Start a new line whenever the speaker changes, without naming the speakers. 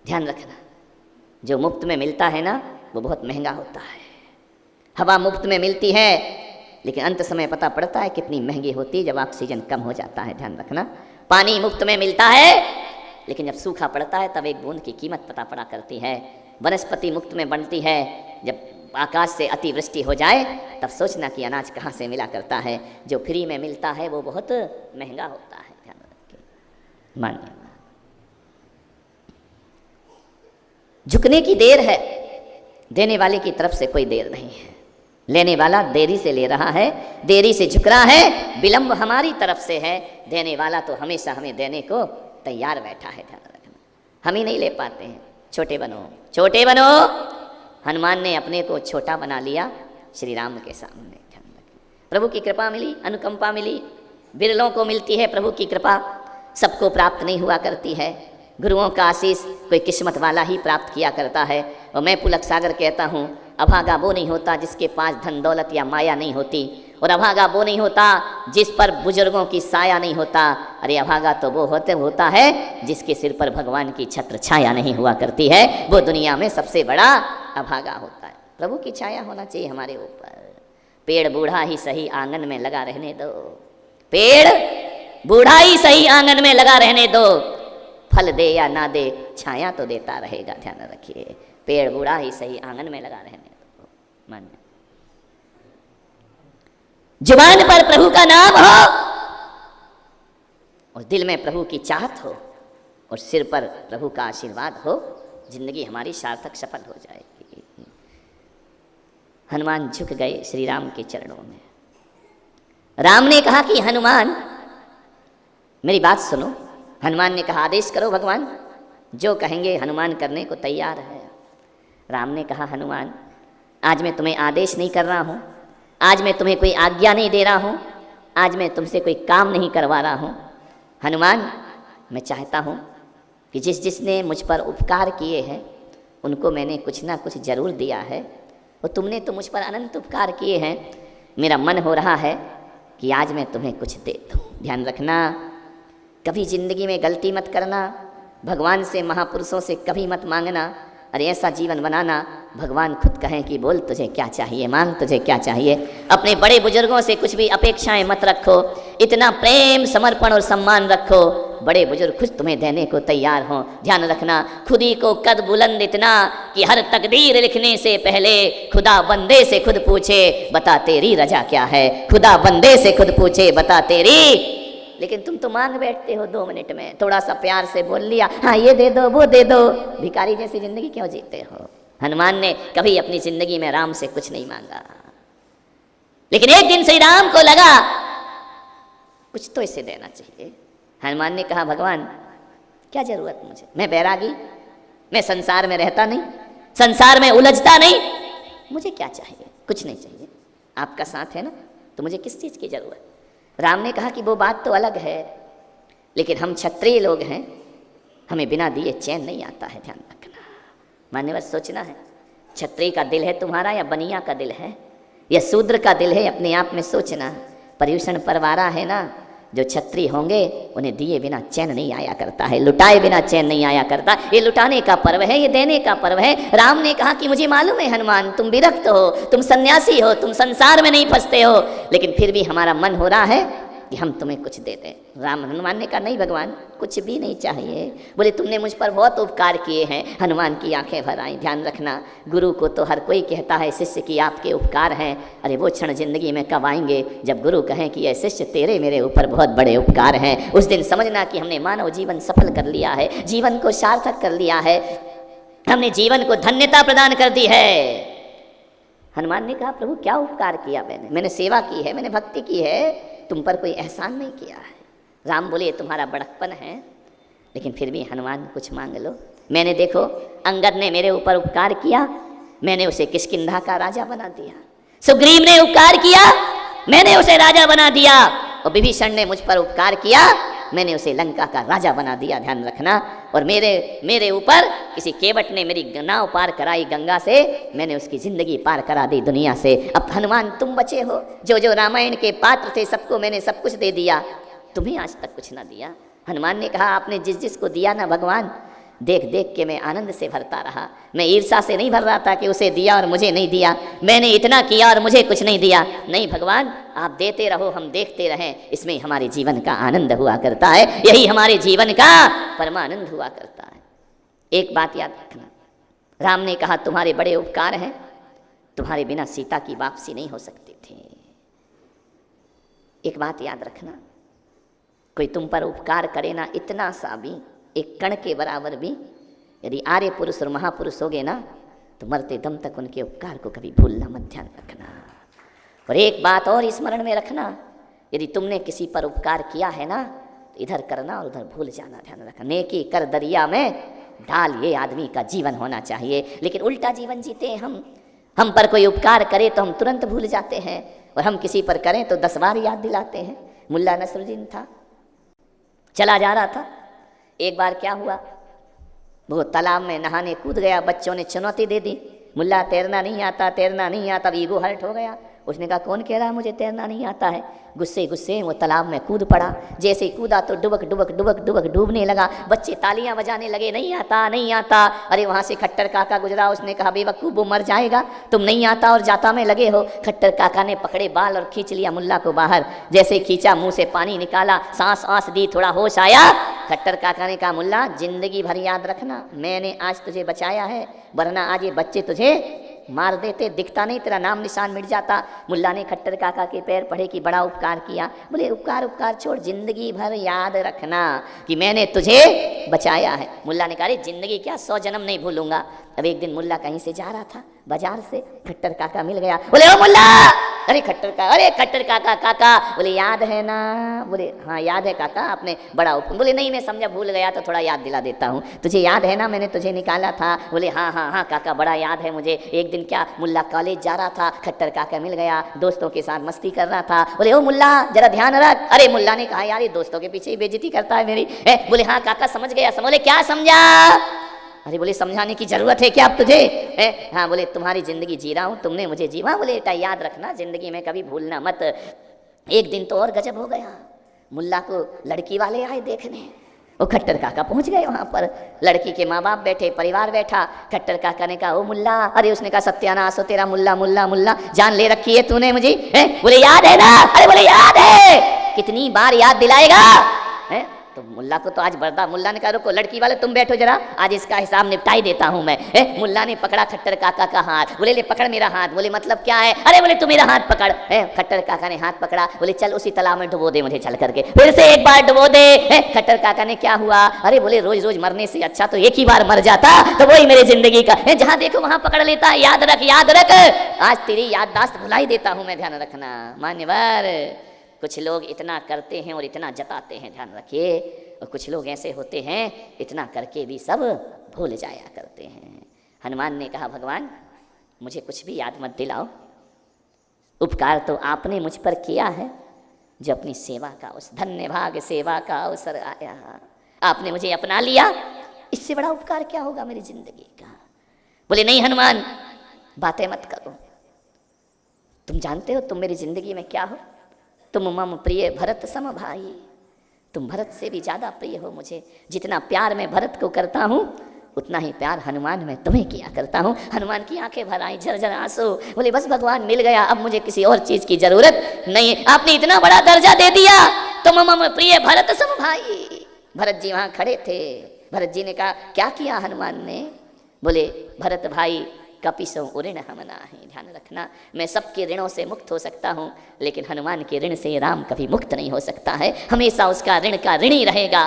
ध्यान रखना, जो मुफ्त में मिलता है ना वो बहुत महंगा होता है। हवा मुफ्त में मिलती है लेकिन अंत समय पता पड़ता है कितनी महंगी होती है जब ऑक्सीजन कम हो जाता है। ध्यान रखना, पानी मुफ्त में मिलता है लेकिन जब सूखा पड़ता है तब एक बूंद की कीमत पता पड़ा करती है। वनस्पति मुफ्त में बनती है, जब आकाश से अतिवृष्टि हो जाए तब सोचना कि अनाज कहाँ से मिला करता है। जो फ्री में मिलता है वो बहुत महंगा होता है। ध्यान रखिए, मानिए झुकने की देर है, देने वाले की तरफ से कोई देर नहीं है। लेने वाला देरी से ले रहा है, देरी से झुक रहा है, विलंब हमारी तरफ से है। देने वाला तो हमेशा हमें देने को तैयार बैठा है। ध्यान रखना, हम ही नहीं ले पाते हैं। छोटे बनो, छोटे बनो। हनुमान ने अपने को छोटा बना लिया श्री राम के सामने। ध्यान रखना, प्रभु की कृपा मिली, अनुकंपा मिली। बिरलों को मिलती है प्रभु की कृपा, सबको प्राप्त नहीं हुआ करती है। गुरुओं का आशीष कोई किस्मत वाला ही प्राप्त किया करता है। और मैं पुलक सागर कहता हूँ, अभागा वो नहीं होता जिसके पास धन दौलत या माया नहीं होती, और अभागा वो नहीं होता जिस पर बुजुर्गों की साया नहीं होता। अरे अभागा तो वो होता है जिसके सिर पर भगवान की छत्र छाया नहीं हुआ करती है, वो दुनिया में सबसे बड़ा अभागा होता है। प्रभु की छाया होना चाहिए हमारे ऊपर। पेड़ बूढ़ा ही सही आंगन में लगा रहने दो, पेड़ बूढ़ा ही सही आंगन में लगा रहने दो, फल दे या ना दे छाया तो देता रहेगा। ध्यान रखिए, पेड़ बूढ़ा ही सही आंगन में लगा रहने दो। मान, जुबान पर प्रभु का नाम हो और दिल में प्रभु की चाहत हो और सिर पर प्रभु का आशीर्वाद हो, जिंदगी हमारी सार्थक सफल हो जाएगी। हनुमान झुक गए श्री राम के चरणों में। राम ने कहा कि हनुमान मेरी बात सुनो। हनुमान ने कहा आदेश करो भगवान, जो कहेंगे हनुमान करने को तैयार है। राम ने कहा हनुमान आज मैं तुम्हें आदेश नहीं कर रहा हूँ, आज मैं तुम्हें कोई आज्ञा नहीं दे रहा हूँ, आज मैं तुमसे कोई काम नहीं करवा रहा हूँ। हनुमान मैं चाहता हूँ कि जिसने मुझ पर उपकार किए हैं उनको मैंने कुछ ना कुछ जरूर दिया है, और तुमने तो मुझ पर अनंत उपकार किए हैं। मेरा मन हो रहा है कि आज मैं तुम्हें कुछ दे दूँ। ध्यान रखना, कभी ज़िंदगी में गलती मत करना, भगवान से महापुरुषों से कभी मत मांगना। अरे ऐसा जीवन बनाना भगवान खुद कहें कि बोल तुझे क्या चाहिए, मांग तुझे क्या चाहिए। अपने बड़े बुजुर्गों से कुछ भी अपेक्षाएं मत रखो, इतना प्रेम समर्पण और सम्मान रखो, बड़े बुजुर्ग खुद तुम्हें देने को तैयार हों। ध्यान रखना, खुदी को कद बुलंद इतना कि हर तकदीर लिखने से पहले खुदा बंदे से खुद पूछे बता तेरी रजा क्या है। खुदा बंदे से खुद पूछे बता तेरी। लेकिन तुम तो मांग बैठते हो 2 मिनट में, थोड़ा सा प्यार से बोल लिया, हाँ ये दे दो वो दे दो। भिखारी जैसी जिंदगी क्यों जीते हो। हनुमान ने कभी अपनी जिंदगी में राम से कुछ नहीं मांगा, लेकिन एक दिन श्री राम को लगा कुछ तो इसे देना चाहिए। हनुमान ने कहा भगवान क्या जरूरत मुझे, मैं बैरागी, मैं संसार में रहता नहीं, संसार में उलझता नहीं, मुझे क्या चाहिए, कुछ नहीं चाहिए। आपका साथ है ना, तो मुझे किस चीज़ की जरूरत। राम ने कहा कि वो बात तो अलग है, लेकिन हम क्षत्रिय लोग हैं, हमें बिना दिए चैन नहीं आता है। ध्यान रखना, मान्यवर सोचना है क्षत्रिय का दिल है तुम्हारा या बनिया का दिल है या शूद्र का दिल है, अपने आप में सोचना। पर्यूषण परवारा है ना, जो क्षत्रिय होंगे उन्हें दिए बिना चैन नहीं आया करता है, लुटाए बिना चैन नहीं आया करता। ये लुटाने का पर्व है, ये देने का पर्व है। राम ने कहा कि मुझे मालूम है हनुमान तुम विरक्त हो, तुम सन्यासी हो, तुम संसार में नहीं फंसते हो, लेकिन फिर भी हमारा मन हो रहा है कि हम तुम्हें कुछ दे दें। हनुमान ने कहा नहीं भगवान कुछ भी नहीं चाहिए। बोले तुमने मुझ पर बहुत उपकार किए हैं। हनुमान की आंखें भर आई। ध्यान रखना, गुरु को तो हर कोई कहता है शिष्य की आपके उपकार हैं। अरे वो क्षण जिंदगी में कब आएंगे जब गुरु कहें कि ये शिष्य तेरे मेरे ऊपर बहुत बड़े उपकार हैं। उस दिन समझना कि हमने मानव जीवन सफल कर लिया है, जीवन को सार्थक कर लिया है, हमने जीवन को धन्यता प्रदान कर दी है। हनुमान ने कहा प्रभु क्या उपकार किया मैंने सेवा की है, मैंने भक्ति की है, तुम पर कोई एहसान नहीं किया है। राम बोले तुम्हारा बड़कपन है, लेकिन फिर भी हनुमान कुछ मांग लो। मैंने देखो अंगद ने मेरे ऊपर उपकार किया, मैंने उसे किष्किंधा का राजा बना दिया। सुग्रीव ने उपकार किया, मैंने उसे राजा बना दिया। और विभीषण ने मुझ पर उपकार किया, मैंने उसे लंका का राजा बना दिया। ध्यान रखना, और मेरे ऊपर किसी केवट ने मेरी नाव पार कराई गंगा से, मैंने उसकी जिंदगी पार करा दी दुनिया से। अब हनुमान तुम बचे हो, जो रामायण के पात्र थे सबको मैंने सब कुछ दे दिया, तुम्हें आज तक कुछ ना दिया। हनुमान ने कहा आपने जिस जिसको दिया ना भगवान, देख देख के मैं आनंद से भरता रहा। मैं ईर्षा से नहीं भर रहा था कि उसे दिया और मुझे नहीं दिया, मैंने इतना किया और मुझे कुछ नहीं दिया। नहीं भगवान, आप देते रहो, हम देखते रहें, इसमें हमारे जीवन का आनंद हुआ करता है। यही हमारे जीवन का परमानंद हुआ करता है। एक बात याद रखना, राम ने कहा तुम्हारे बड़े उपकार हैं, तुम्हारे बिना सीता की वापसी नहीं हो सकती थी। एक बात याद रखना, कोई तुम पर उपकार करे ना, इतना सा भी, एक कण के बराबर भी, यदि आर्य पुरुष और महापुरुष होगे ना, तो मरते दम तक उनके उपकार को कभी भूलना मत, ध्यान रखना। और एक बात और स्मरण में रखना, यदि तुमने किसी पर उपकार किया है ना, तो इधर करना और उधर भूल जाना, ध्यान रखना। नेकी कर दरिया में डाल, ये आदमी का जीवन होना चाहिए। लेकिन उल्टा जीवन जीते हैं हम पर कोई उपकार करे तो हम तुरंत भूल जाते हैं, और हम किसी पर करें तो 10 बार याद दिलाते हैं। मुल्ला नसरुद्दीन था, चला जा रहा था, एक बार क्या हुआ, वो तालाब में नहाने कूद गया। बच्चों ने चुनौती दे दी, मुल्ला तैरना नहीं आता, तैरना नहीं आता। अब ईगो हर्ट हो गया, उसने कहा कौन कह रहा है मुझे तैरना नहीं आता है। गुस्से गुस्से वो तालाब में कूद पड़ा। जैसे ही कूदा तो डुबक डुबक डुबक डुबक डूबने लगा। बच्चे तालियां बजाने लगे, नहीं आता नहीं आता। अरे वहाँ से खट्टर काका गुजरा, उसने कहा बेवकूफ़ वो मर जाएगा, तुम नहीं आता और जाता में लगे हो। खट्टर काका ने पकड़े बाल और खींच लिया मुल्ला को बाहर। जैसे खींचा, मुंह से पानी निकाला, सांस आंस दी, थोड़ा होश आया। खट्टर काका ने कहा मुल्ला जिंदगी भर याद रखना, मैंने आज तुझे बचाया है, वरना आज ये बच्चे तुझे मार देते, दिखता नहीं, तेरा नाम निशान मिट जाता। मुल्ला ने खट्टर काका के पैर पड़े कि बड़ा उपकार किया। बोले उपकार उपकार छोड़, जिंदगी भर याद रखना कि मैंने तुझे बचाया है। मुल्ला ने कहा अरे जिंदगी क्या, 100 जन्म नहीं भूलूंगा। अब एक दिन मुल्ला कहीं से जा रहा था, बाजार से खट्टर काका मिल गया। बोले ओ मुल्ला, अरे खट्टर काका काका। बोले याद है ना? बोले हाँ याद है काका, आपने बड़ा उपकार। बोले नहीं मैं समझा भूल गया तो थोड़ा याद दिला देता हूँ, तुझे याद है ना मैंने तुझे निकाला था? बोले हाँ हाँ हाँ काका बड़ा याद है मुझे। एक दिन क्या, मुल्ला कॉलेज जा रहा था, खट्टर काका मिल गया, दोस्तों के साथ मस्ती कर रहा था। बोले ओ मुल्ला जरा ध्यान रख। अरे मुल्ला ने कहा यार ये दोस्तों के पीछे ही बेइज्जती करता है मेरी। बोले हाँ काका समझ गया। बोले क्या समझा? अरे बोले समझाने की जरूरत है क्या अब तुझे? हाँ बोले तुम्हारी जिंदगी जी रहा हूँ, तुमने मुझे जी। हाँ बोले बेटा याद रखना, जिंदगी में कभी भूलना मत। एक दिन तो और गजब हो गया, मुल्ला को लड़की वाले आए देखने। वो खट्टर काका पहुंच गए वहां पर, लड़की के माँ बाप बैठे, परिवार बैठा। खट्टर काका ने कहा ओ मुल्ला, अरे उसने कहा सत्यानाश हो तेरा, मुल्ला मुल्ला मुल्ला जान ले रखी है तूने मुझे। बोले याद है ना? अरे बोले याद है। कितनी बार याद दिलाएगा? तो मुल्ला को तो आज बर्दा। मुल्ला ने कहा रुको लड़की वाले तुम बैठो जरा, आज इसका हिसाब निपटाई देता हूं मैं। मुल्ला ने पकड़ा खट्टर काका का हाथ। बोले ले पकड़ मेरा हाथ। बोले मतलब क्या है? अरे बोले तू मेरा हाथ पकड़। खट्टर काका ने हाथ पकड़ा। बोले चल उसी तालाब में डुबो दे मुझे चल करके। फिर से एक बार डुबो दे। खट्टर काका ने क्या हुआ? अरे बोले रोज रोज मरने से अच्छा तो एक ही बार मर जाता, तो वही मेरी जिंदगी का। जहां देखो वहां पकड़ लेता, याद रख याद रख। आज तेरी याददाश्त भुलाई देता हूं मैं, ध्यान रखना। मान्यवर कुछ लोग इतना करते हैं और इतना जताते हैं, ध्यान रखिए। और कुछ लोग ऐसे होते हैं इतना करके भी सब भूल जाया करते हैं। हनुमान ने कहा भगवान मुझे कुछ भी याद मत दिलाओ, उपकार तो आपने मुझ पर किया है, जो अपनी सेवा का उस धन्य भाग सेवा का अवसर आया, आपने मुझे अपना लिया, इससे बड़ा उपकार क्या होगा मेरी जिंदगी का। बोले नहीं हनुमान बातें मत करो, तुम जानते हो तुम मेरी जिंदगी में क्या हो, तुम मम प्रिय भरत सम भाई, तुम भरत से भी ज़्यादा प्रिय हो मुझे। जितना प्यार मैं भरत को करता हूँ उतना ही प्यार हनुमान मैं तुम्हें किया करता हूँ। हनुमान की आंखें भर आई, झरझर आंसू। बोले बस भगवान मिल गया, अब मुझे किसी और चीज़ की जरूरत नहीं, आपने इतना बड़ा दर्जा दे दिया, तुम मम प्रिय भरत सम भाई। भरत जी वहाँ खड़े थे। भरत जी ने कहा क्या किया हनुमान ने? बोले भरत भाई कपिसो ऋण हम नाही। ध्यान रखना, मैं सबके ऋणों से मुक्त हो सकता हूँ, लेकिन हनुमान के ऋण से राम कभी मुक्त नहीं हो सकता है, हमेशा उसका ऋण का ऋणी रहेगा।